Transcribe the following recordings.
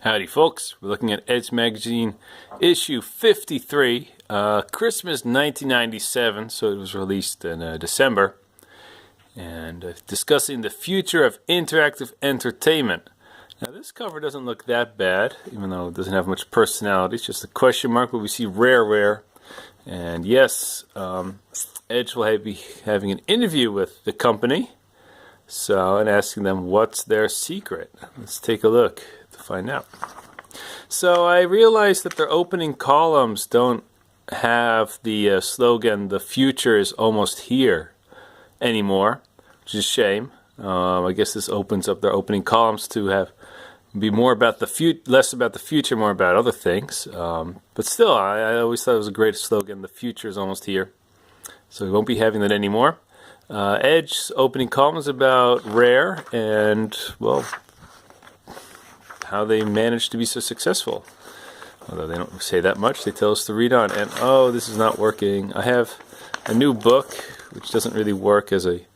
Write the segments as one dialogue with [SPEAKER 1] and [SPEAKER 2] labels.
[SPEAKER 1] Howdy folks, we're looking at Edge Magazine issue 53, Christmas 1997, so it was released in December, and discussing the future of interactive entertainment. Now this cover doesn't look that bad, even though it doesn't have much personality. It's just a question mark, but we see rare, and yes, Edge will be having an interview with the company, and asking them what's their secret. Let's take a look to find out. So I realized that their opening columns don't have the slogan, "The future is almost here," anymore, which is a shame. I guess this opens up their opening columns to be more about the less about the future, more about other things. But still, I always thought it was a great slogan, "The future is almost here." So we won't be having that anymore. Edge's opening column is about Rare and, well, how they managed to be so successful. Although they don't say that much, they tell us to read on. And oh, this is not working. I have a new book, which doesn't really work as a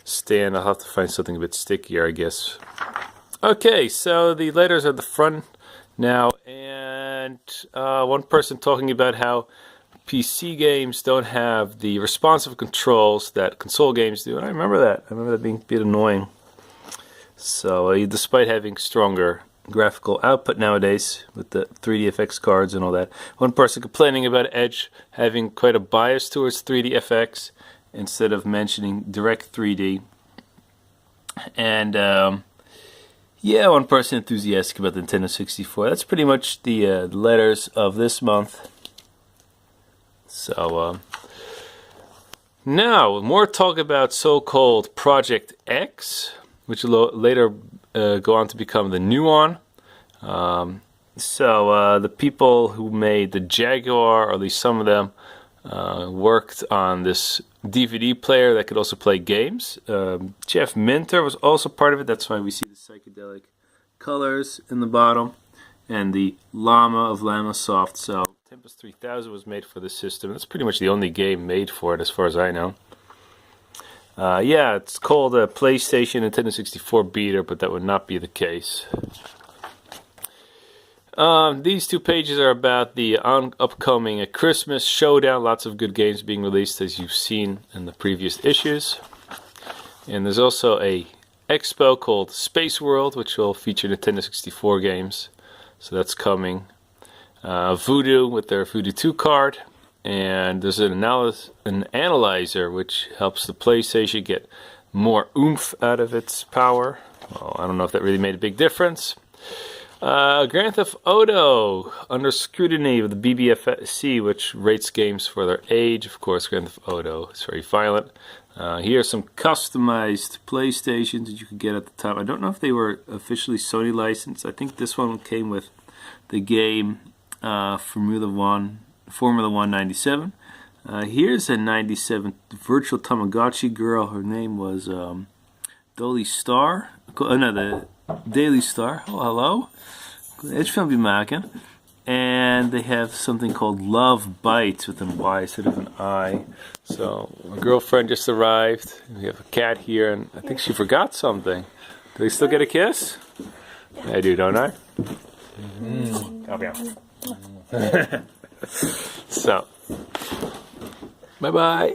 [SPEAKER 1] stand. I'll have to find something a bit stickier, I guess. Okay, so the letters are at the front now, and one person talking about how PC games don't have the responsive controls that console games do, and I remember that being a bit annoying. So despite having stronger graphical output nowadays with the 3DFX cards and all that, one person complaining about Edge having quite a bias towards 3DFX instead of mentioning direct 3D. And yeah, one person enthusiastic about the Nintendo 64. That's pretty much the letters of this month. So now more talk about so-called Project X, which will later go on to become the Nuon. The people who made the Jaguar, or at least some of them, worked on this DVD player that could also play games. Jeff Minter was also part of it. That's why we see the psychedelic colors in the bottom, and the Llama of Llamasoft. So Tempest 3000 was made for the system. That's pretty much the only game made for it, as far as I know. Yeah, it's called a PlayStation Nintendo 64 beater, but that would not be the case. These two pages are about the upcoming Christmas showdown. Lots of good games being released, as you've seen in the previous issues. And there's also a expo called Space World, which will feature Nintendo 64 games. So that's coming. Voodoo with their Voodoo 2 card. And there's an analyzer which helps the PlayStation get more oomph out of its power. Well, I don't know if that really made a big difference. Grand Theft Auto under scrutiny of the BBFC, which rates games for their age. Of course, Grand Theft Auto is very violent. Here are some customized PlayStations that you could get at the time. I don't know if they were officially Sony licensed. I think this one came with the game Formula One 97. Here's a 97 virtual Tamagotchi girl. Her name was Dolly Star. No, the Daily Star. Oh, hello. Edge film be maken. And they have something called Love Bites with an Y instead of an I. So my girlfriend just arrived. We have a cat here, and I think she forgot something. Do they still get a kiss? I do, don't I? Oh, so, bye-bye.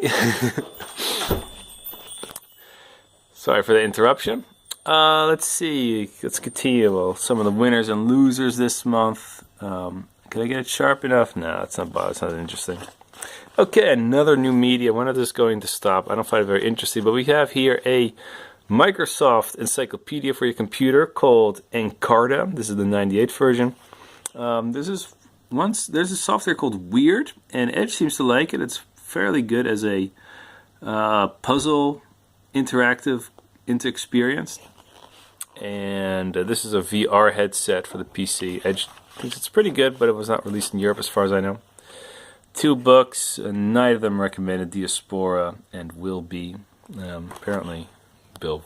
[SPEAKER 1] Sorry for the interruption. Let's see. Let's continue. Well, some of the winners and losers this month. Can I get it sharp enough? No, it's not bad. It's not interesting. Okay, another new media. When is this going to stop? I don't find it very interesting, but we have here a Microsoft encyclopedia for your computer called Encarta. This is the 98 version. There's a software called Weird, and Edge seems to like it. It's fairly good as a puzzle interactive experience. And this is a VR headset for the PC. Edge thinks it's pretty good, but it was not released in Europe as far as I know. 2 books, neither of them recommended, Diaspora and Will Be. Apparently Bill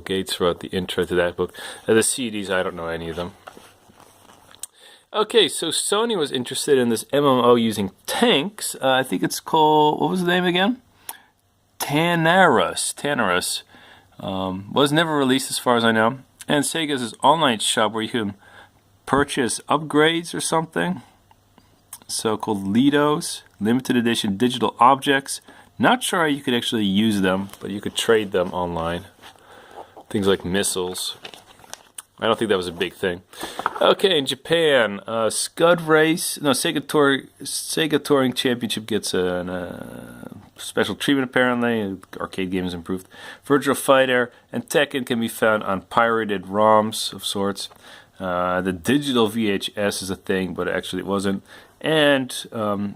[SPEAKER 1] Gates wrote the intro to that book. The CDs, I don't know any of them. Okay, so Sony was interested in this MMO using tanks. I think it's called, what was the name again? Tanarus. Was never released as far as I know. And Sega is this online shop where you can purchase upgrades or something. So-called Lidos, limited edition digital objects. Not sure how you could actually use them, but you could trade them online. Things like missiles. I don't think that was a big thing. Okay, in Japan, Scud Race, no, Sega Touring Championship gets a special treatment apparently. Arcade games improved. Virtua Fighter and Tekken can be found on pirated ROMs of sorts. The digital VHS is a thing, but actually it wasn't. And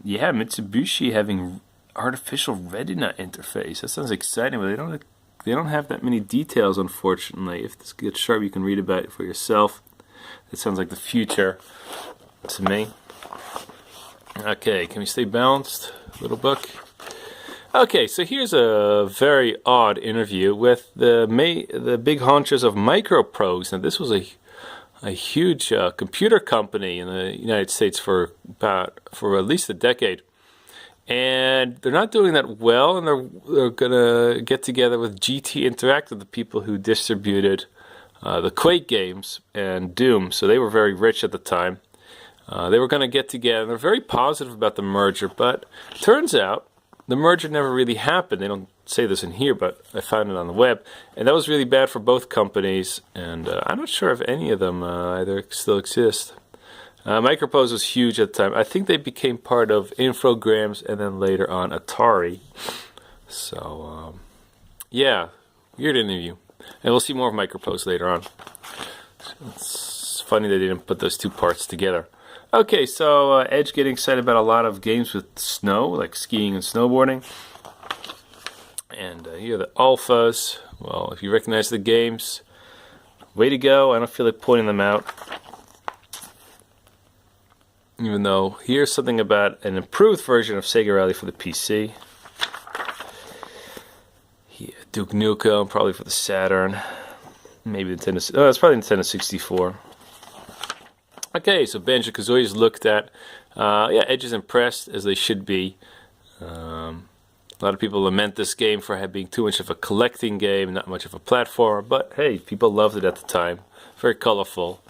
[SPEAKER 1] yeah, Mitsubishi having artificial retina interface. That sounds exciting, but they don't have that many details, unfortunately. If this gets sharp, you can read about it for yourself. That sounds like the future to me. Okay, can we stay balanced? Little book. Okay, so here's a very odd interview with the big honchos of Microprose. Now, this was a huge computer company in the United States for at least a decade, and they're not doing that well. And they're gonna get together with GT Interactive, the people who distributed the Quake games and Doom. So they were very rich at the time. They were gonna get together. They're very positive about the merger, but turns out the merger never really happened. They don't say this in here, but I found it on the web, and that was really bad for both companies, and I'm not sure if any of them either still exist. Microprose was huge at the time. I think they became part of Infogrames and then later on Atari. So yeah, weird interview, and we'll see more of Microprose later on. It's funny they didn't put those two parts together. Okay, so Edge getting excited about a lot of games with snow, like skiing and snowboarding. And here are the alphas. Well, if you recognize the games, way to go. I don't feel like pointing them out. Even though here's something about an improved version of Sega Rally for the PC. Yeah, Duke Nukem, probably for the Saturn. Maybe Nintendo. Oh, it's probably Nintendo 64. Okay, so Banjo-Kazooie is looked at. Yeah, Edge is impressed, as they should be. A lot of people lament this game for being too much of a collecting game, not much of a platformer, but hey, people loved it at the time. Very colorful.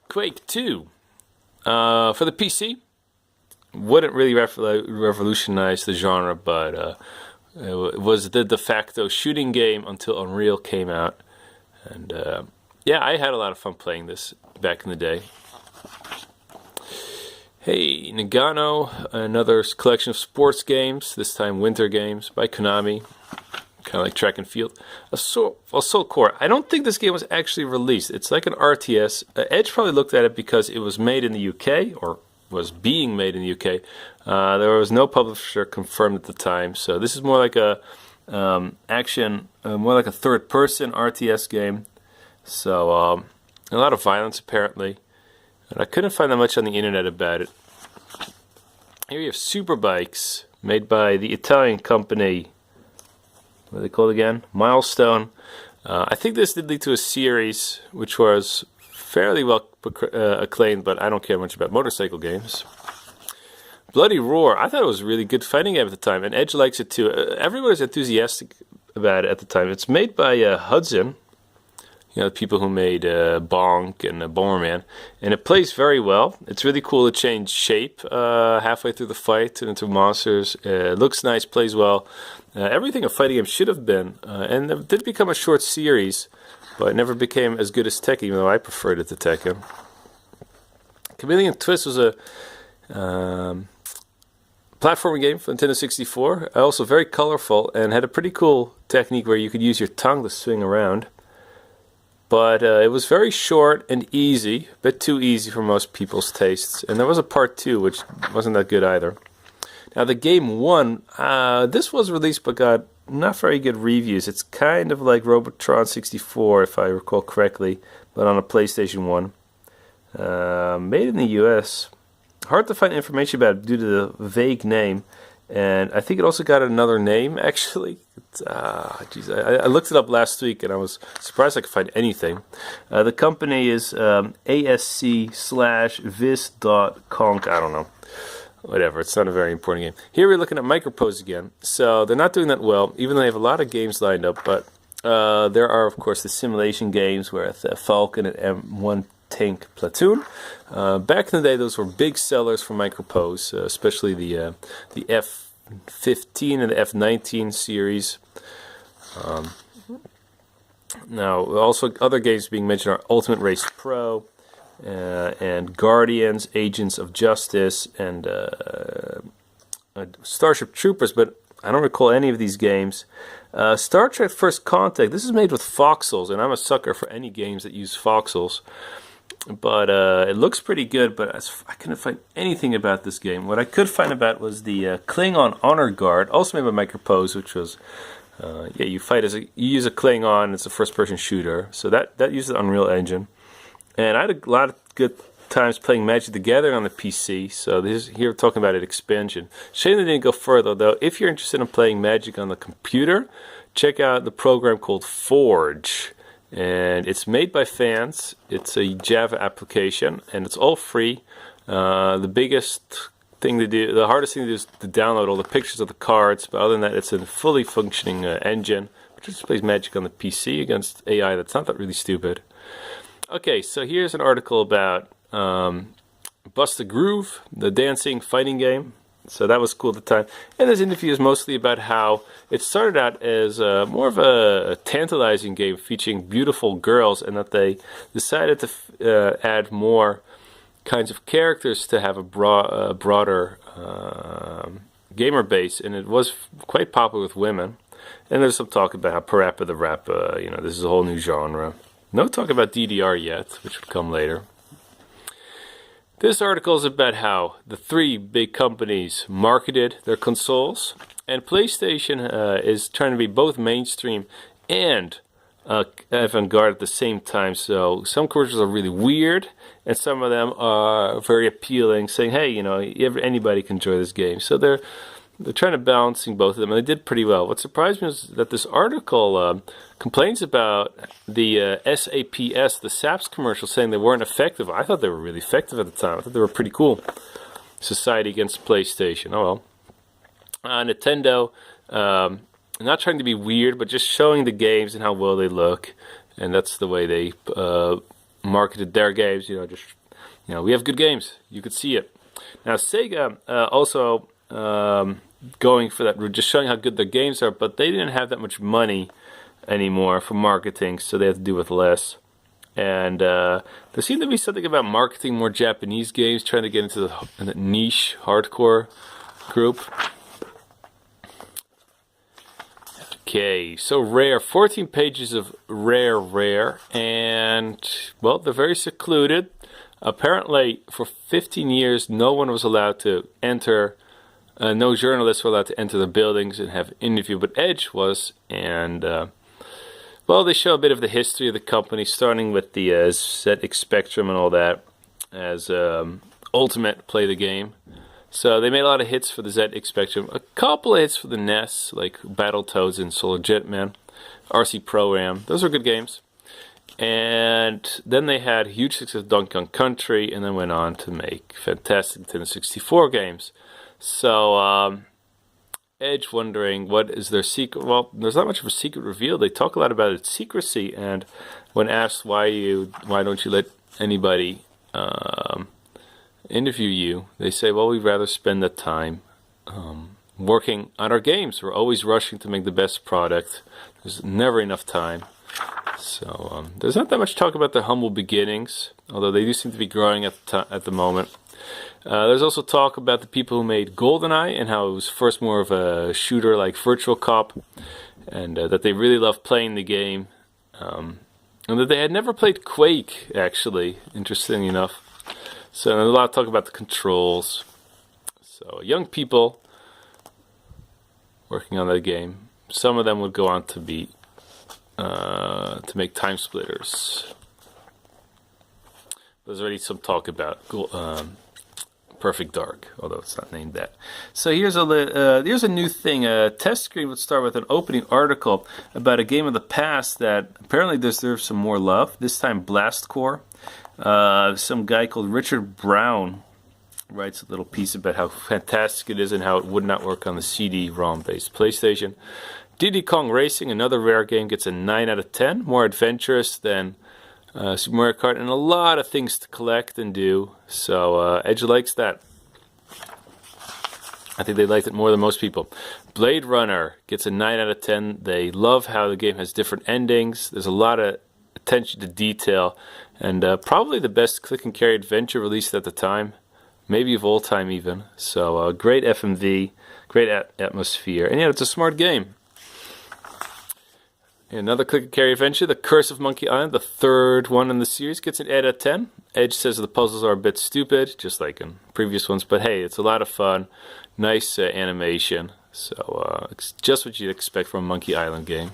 [SPEAKER 1] Quake 2. For the PC, wouldn't really revolutionize the genre, but it was the de facto shooting game until Unreal came out. And yeah, I had a lot of fun playing this back in the day. Hey, Nagano, another collection of sports games, this time winter games by Konami, kind of like track and field. Assault Core, I don't think this game was actually released. It's like an RTS. Edge probably looked at it because it was made in the UK, or was being made in the UK. There was no publisher confirmed at the time, so this is more like a more like a third-person RTS game. So a lot of violence apparently. And I couldn't find that much on the internet about it. Here you have Superbikes, made by the Italian company, what are they called again? Milestone. I think this did lead to a series, which was fairly well acclaimed, but I don't care much about motorcycle games. Bloody Roar, I thought it was a really good fighting game at the time, and Edge likes it too. Everyone was enthusiastic about it at the time. It's made by Hudson. You know, the people who made Bonk and Bomberman. And it plays very well. It's really cool to change shape halfway through the fight into monsters. It looks nice, plays well. Everything a fighting game should have been. And it did become a short series, but it never became as good as Tekken, even though I preferred it to Tekken. Chameleon Twist was a platforming game for Nintendo 64. Also very colorful and had a pretty cool technique where you could use your tongue to swing around. But it was very short and easy, a bit too easy for most people's tastes. And there was a part 2, which wasn't that good either. Now, the game 1, this was released but got not very good reviews. It's kind of like Robotron 64, if I recall correctly, but on a PlayStation 1. Made in the US. Hard to find information about it due to the vague name. And I think it also got another name, actually. I looked it up last week, and I was surprised I could find anything. The company is ASC/vis.conk. I don't know. Whatever, it's not a very important game. Here we're looking at Microprose again. So they're not doing that well, even though they have a lot of games lined up. But there are, of course, the simulation games with Falcon and M1 Tank Platoon. Back in the day, those were big sellers for Micropose, especially the F-15 and the F-19 series. Now, also other games being mentioned are Ultimate Race Pro, and Guardians, Agents of Justice, and Starship Troopers, but I don't recall any of these games. Star Trek First Contact, this is made with voxels, and I'm a sucker for any games that use voxels. But it looks pretty good, but I couldn't find anything about this game. What I could find about was the Klingon Honor Guard, also made by Micropose, which was, you use a Klingon, it's a first-person shooter. So that uses the Unreal Engine. And I had a lot of good times playing Magic the Gathering on the PC, so here we're talking about an expansion. Shame they didn't go further, though. If you're interested in playing Magic on the computer, check out the program called Forge. And it's made by fans. It's a Java application, and it's all free. The biggest thing to do, the hardest thing to do is to download all the pictures of the cards, but other than that, it's a fully functioning engine, which just plays Magic on the PC against AI that's not that really stupid. Okay, so here's an article about Bust a Groove, the dancing fighting game. So that was cool at the time. And this interview is mostly about how it started out as more of a tantalizing game featuring beautiful girls, and that they decided to add more kinds of characters to have a broader gamer base. And it was quite popular with women. And there's some talk about how Parappa the Rapper, this is a whole new genre. No talk about DDR yet, which would come later. This article is about how the three big companies marketed their consoles, and PlayStation is trying to be both mainstream and avant-garde at the same time. So some commercials are really weird, and some of them are very appealing, saying, hey, anybody can enjoy this game. So they're trying to balancing both of them, and they did pretty well. What surprised me is that this article complains about the SAPS, the SAPS commercials, saying they weren't effective. I thought they were really effective at the time. I thought they were pretty cool. Society against PlayStation. Oh well. Nintendo, not trying to be weird, but just showing the games and how well they look, and that's the way they marketed their games. We have good games. You could see it. Now Sega also. Going for that, just showing how good their games are, but they didn't have that much money anymore for marketing, so they had to do with less. And there seemed to be something about marketing more Japanese games, trying to get into the niche hardcore group. Okay, so Rare, 14 pages of Rare, and well, they're very secluded. Apparently, for 15 years, no one was allowed to enter. No journalists were allowed to enter the buildings and have an interview, but Edge was, and they show a bit of the history of the company, starting with the ZX Spectrum and all that, as Ultimate Play the Game. So they made a lot of hits for the ZX Spectrum, a couple of hits for the NES, like Battletoads and Solar Jetman, RC Pro-Am. Those were good games. And then they had huge success with Donkey Kong Country, and then went on to make fantastic Nintendo 64 games. So, Edge wondering what is their secret. Well, there's not much of a secret revealed. They talk a lot about its secrecy, and when asked why don't you let anybody interview you, they say, well, we'd rather spend the time working on our games. We're always rushing to make the best product. There's never enough time. So there's not that much talk about their humble beginnings, although they do seem to be growing at the moment. There's also talk about the people who made GoldenEye and how it was first more of a shooter like Virtual Cop, and that they really loved playing the game, and that they had never played Quake, actually, interesting enough. So there's a lot of talk about the controls. So young people working on that game. Some of them would go on to be to make Time Splitters. There's already some talk about Perfect Dark, although it's not named that. So here's a new thing. A test screen would start with an opening article about a game of the past that apparently deserves some more love. This time, Blast Corps. Some guy called Richard Brown writes a little piece about how fantastic it is and how it would not work on the CD-ROM-based PlayStation. Diddy Kong Racing, another Rare game, gets a 9 out of 10. More adventurous than Super Mario Kart, and a lot of things to collect and do. So Edge likes that. I think they liked it more than most people. Blade Runner gets a 9 out of 10. They love how the game has different endings. There's a lot of attention to detail, and probably the best click and carry adventure released at the time, maybe of all time even. So great FMV, great atmosphere, and yeah, it's a smart game. Another click and carry adventure, The Curse of Monkey Island, the third one in the series, gets an 8 out of 10. Edge says the puzzles are a bit stupid, just like in previous ones, but hey, it's a lot of fun. Nice animation, so it's just what you'd expect from a Monkey Island game.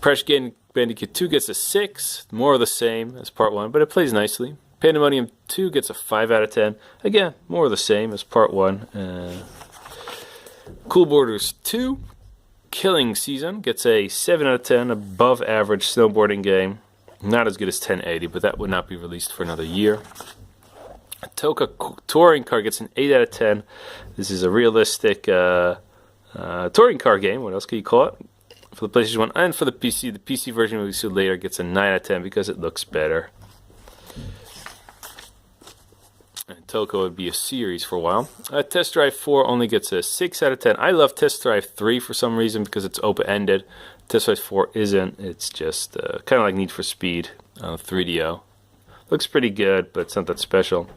[SPEAKER 1] Crash Bandicoot 2 gets a 6, more of the same as Part 1, but it plays nicely. Pandemonium 2 gets a 5 out of 10, again, more of the same as Part 1. Cool Borders 2, Killing Season, gets a 7 out of 10, above average snowboarding game. Not as good as 1080, but that would not be released for another year. Toka Touring Car gets an 8 out of 10. This is a realistic touring car game. What else can you call it? For the PlayStation 1 and for the PC. The PC version we'll see later gets a 9 out of 10 because it looks better. And Toka would be a series for a while. Test Drive 4 only gets a 6 out of 10. I love Test Drive 3 for some reason because it's open-ended. Test Drive 4 isn't. It's just kind of like Need for Speed on 3DO. Looks pretty good, but it's not that special.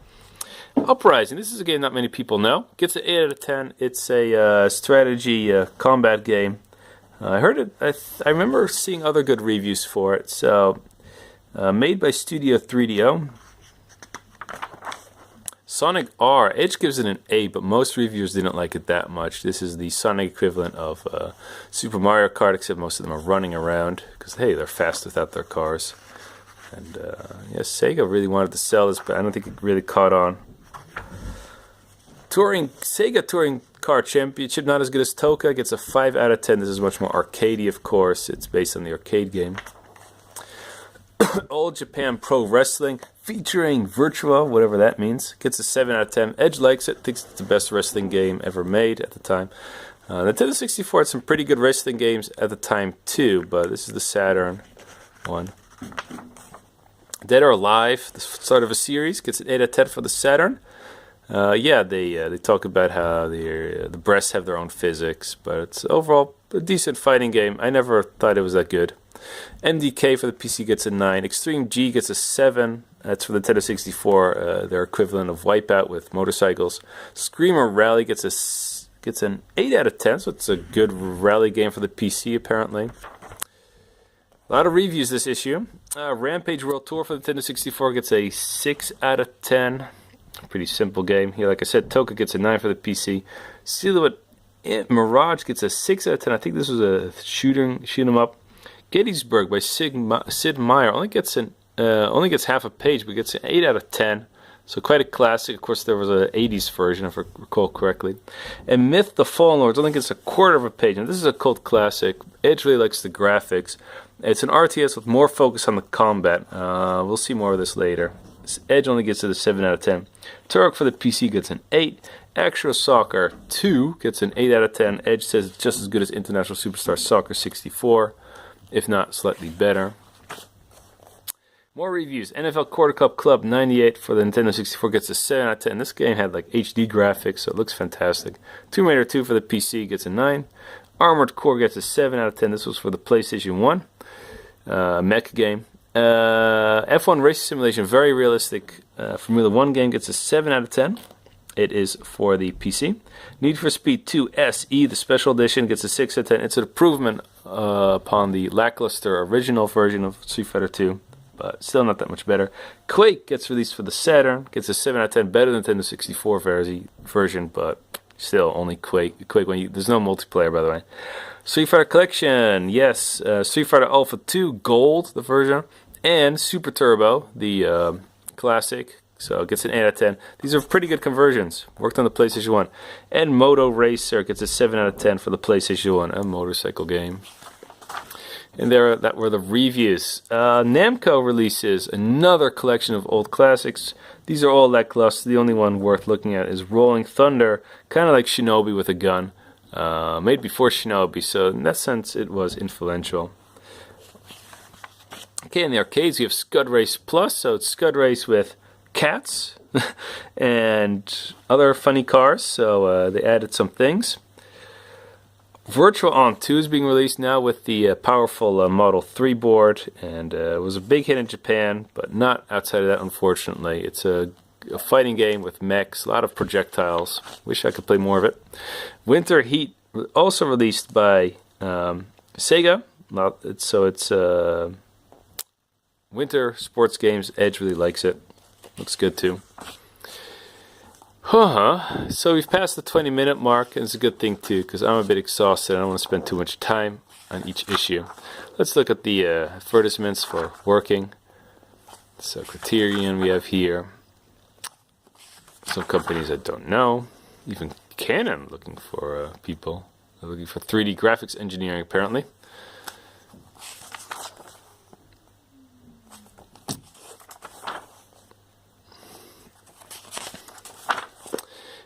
[SPEAKER 1] Uprising, this is a game not many people know. Gets an 8 out of 10. It's a strategy combat game. I heard it. I remember seeing other good reviews for it. So, made by Studio 3DO. Sonic R. Edge gives it an 8, but most reviewers didn't like it that much. This is the Sonic equivalent of Super Mario Kart, except most of them are running around because hey, they're fast without their cars. And yeah, Sega really wanted to sell this, but I don't think it really caught on. Sega Touring Car Championship, not as good as Toka, gets a 5 out of 10. This is much more arcadey, of course. It's based on the arcade game. All Japan Pro Wrestling, featuring Virtua, whatever that means, gets a 7 out of 10. Edge likes it, thinks it's the best wrestling game ever made at the time. Nintendo 64 had some pretty good wrestling games at the time too, but this is the Saturn one. Dead or Alive, the start of a series, gets an 8 out of 10 for the Saturn. Yeah, they talk about how the breasts have their own physics, but it's overall a decent fighting game. I never thought it was that good. MDK for the PC gets a 9. Extreme G gets a 7. That's for the Nintendo 64, their equivalent of Wipeout with motorcycles. Screamer Rally gets an 8 out of 10, so it's a good rally game for the PC apparently. A lot of reviews this issue. Rampage World Tour for the Nintendo 64 gets a 6 out of 10. Pretty simple game. Here, like I said, Toka gets a 9 for the PC. Silhouette Mirage gets a 6 out of 10. I think this was a shoot 'em up. Gettysburg by Sid Meier only gets half a page, but gets an 8 out of 10. So quite a classic. Of course, there was an 80s version, if I recall correctly. And Myth: The Fallen Lords only gets a quarter of a page. And this is a cult classic. Edge really likes the graphics. It's an RTS with more focus on the combat. We'll see more of this later. Edge only gets it a 7 out of 10. Turok for the PC gets an 8. Actual Soccer 2 gets an 8 out of 10. Edge says it's just as good as International Superstar Soccer 64, if not slightly better. More reviews. NFL Quarter Cup Club 98 for the Nintendo 64 gets a 7 out of 10. This game had like HD graphics, so it looks fantastic. Tomb Raider 2 for the PC gets a 9. Armored Core gets a 7 out of 10. This was for the PlayStation 1. Mech game. F1 Racing Simulation, very realistic. Formula 1 game gets a 7 out of 10. It is for the PC. Need for Speed 2 SE, the special edition, gets a 6 out of 10. It's an improvement upon the lackluster original version of Street Fighter 2, but still not that much better. Quake gets released for the Saturn, gets a 7 out of 10, better than the Nintendo 64 version, but still only Quake when there's no multiplayer, by the way. Street Fighter Collection, yes, Street Fighter Alpha 2 Gold, the version, and Super Turbo, the classic, so it gets an 8 out of 10. These are pretty good conversions, worked on the PlayStation 1. And Moto Racer gets a 7 out of 10 for the PlayStation 1, a motorcycle game. And that were the reviews. Namco releases another collection of old classics. These are all lackluster. The only one worth looking at is Rolling Thunder, kind of like Shinobi with a gun. Made before Shinobi, so in that sense it was influential. Okay, in the arcades we have Scud Race Plus, so it's Scud Race with cats and other funny cars, so they added some things. Virtual On 2 is being released now with the powerful Model 3 board, and it was a big hit in Japan, but not outside of that, unfortunately. It's a fighting game with mechs, a lot of projectiles. Wish I could play more of it. Winter Heat, also released by Sega. It's winter sports games. Edge really likes it. Looks good too. So we've passed the 20-minute mark, and it's a good thing too, because I'm a bit exhausted. I don't want to spend too much time on each issue. Let's look at the advertisements for working. So Criterion we have here. Some companies I don't know. Even Canon looking for people. They're looking for 3D graphics engineering apparently.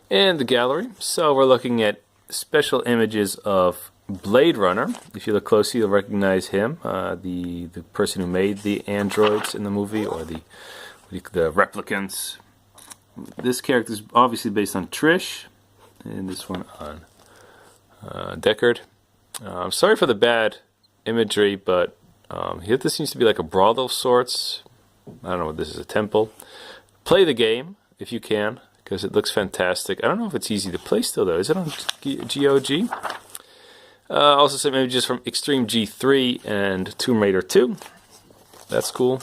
[SPEAKER 1] And the gallery. So we're looking at special images of Blade Runner. If you look closely, you'll recognize him, the person who made the androids in the movie, or the replicants. This character is obviously based on Trish, and this one on Deckard. I'm sorry for the bad imagery, but here this seems to be like a brothel of sorts. I don't know what this is, a temple. Play the game if you can, because it looks fantastic. I don't know if it's easy to play still though. Is it on GOG? Also some images from Extreme G3 and Tomb Raider 2. That's cool.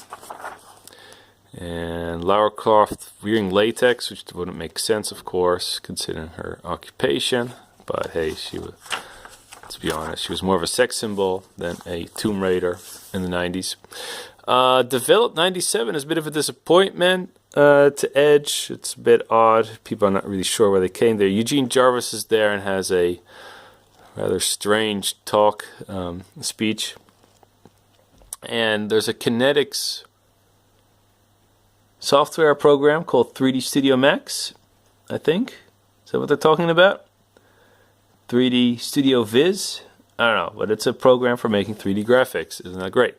[SPEAKER 1] And Lara Croft wearing latex, which wouldn't make sense, of course, considering her occupation. But hey, let's be honest, she was more of a sex symbol than a Tomb Raider in the 90s. Developed 97 is a bit of a disappointment to Edge. It's a bit odd. People are not really sure where they came there. Eugene Jarvis is there and has a rather strange speech. And there's a Kinetics software program called 3D Studio Max, I think. Is that what they're talking about? 3D Studio Viz? I don't know, but it's a program for making 3D graphics. Isn't that great?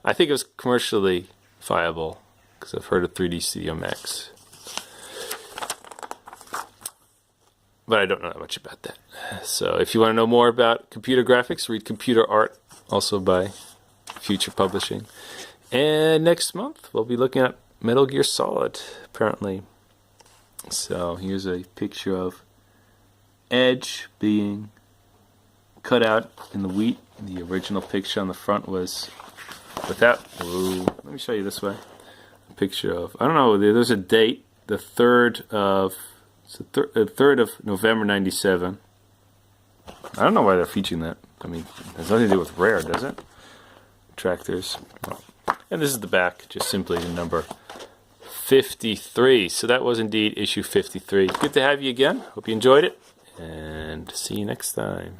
[SPEAKER 1] I think it was commercially viable, because I've heard of 3D Studio Max. But I don't know that much about that. So if you want to know more about computer graphics, read Computer Art, also by Future Publishing. And next month, we'll be looking at Metal Gear Solid, apparently. So here's a picture of Edge being cut out in the wheat. The original picture on the front was without. Ooh, let me show you this way. A picture of, I don't know, there's a date, the 3rd of November 97. I don't know why they're featuring that. I mean, it has nothing to do with Rare, does it? Tractors. Oh. And this is the back, just simply the number 53. So that was indeed issue 53. Good to have you again. Hope you enjoyed it, and see you next time.